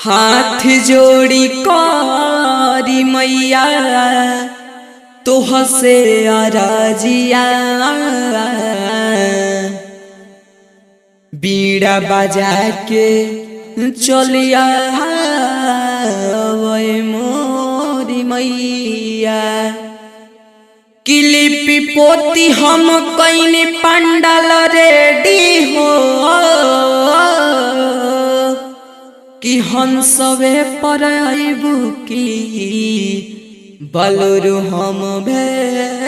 हाथ जोड़ी करी मैया तोह से अरजिया, बीड़ा बजा के चलिया वही मोरी मैया। किलिपि पोती हम कईने पंडाल रेडी हो कि हंसवे पर आइबू की बलरू हम भेजी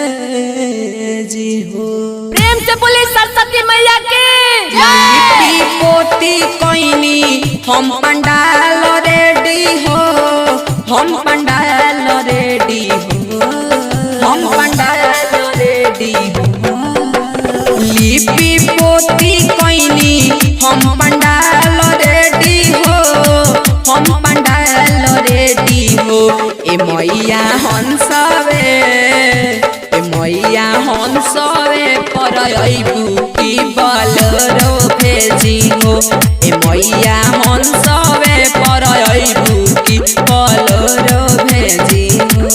हो। प्रेम से बोले सरस्वती मैया के लिपि पोती कईनी हम पंडाल रेडी हो, हम पंडाल रेडी हो, हम पंडाल रेडी हो। लिपि पोती कईनी हम पंडाल रेडी हो, हम पंडाल रेडी हो। ए मैया हंसवे, ए मैया हंसवे पर आइबू की बलरो भेजी हो। ए मैया हंसवे पर आइबू की बलरो भेजी हो।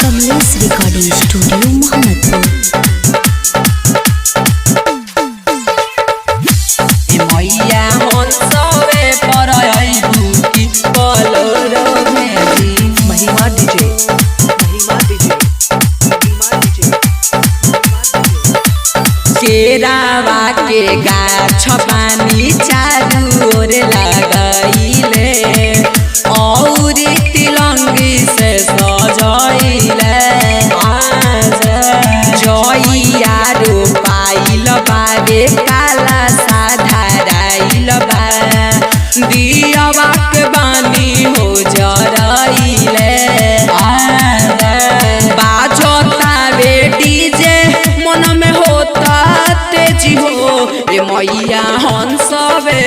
Kamlesh recording studio Mohammadpur. ए मैया हंसवे पर आइबू की बलरो भेजी। महिमा डीजे, महिमा डीजे, महिमा डीजे। केरावा के गाछ पानी चारू ओर लगाइले, औरी तिलंगी से सजाइले। जइया रोपाइल बाबे काला साधाराइल बा, दियावा के बानी हो जराइले। बाजता बे डीजे मन में होता तेजी हो। ए मैया हंसवे,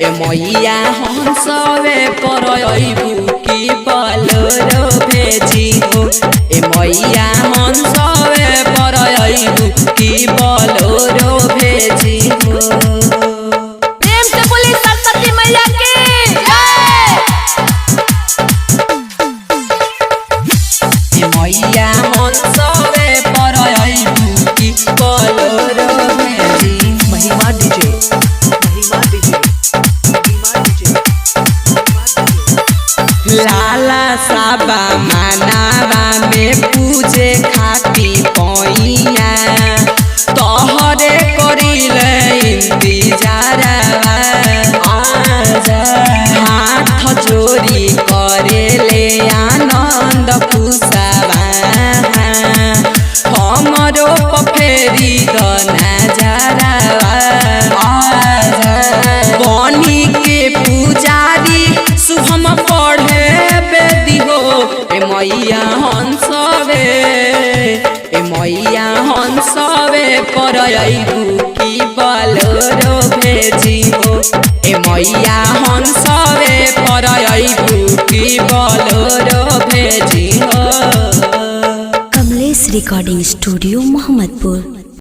ए मैया हंसवे पर आइबू की बलरो भेजी हो। ए मैया हंसवे पर आइबू की बलरो भेजी हो। प्रेम से बोले सरस्वती मैया के ए मैया हंसवे पर आइबू की बलरो भेजी। महिमा डीजे, महिमा डीजे, महिमा डीजे, महिमा डीजे। लाला साबा मानावा में पूजे खाती पैया, तोहरे करिले इंतजारवा। हाथ जोड़ी करेले आनंद पुसवा, हमरो पफेरी द नजरवा। बनी के पुजारी शुभम पढ़े बेदी हो। ए मैया हंसवे, ए मैया हंसवे पर आइबू की बलरो भेजी हो। ए मैया हंसवे पर आइबू की बलरो भेजी हो। Kamlesh recording studio Mohammadpur.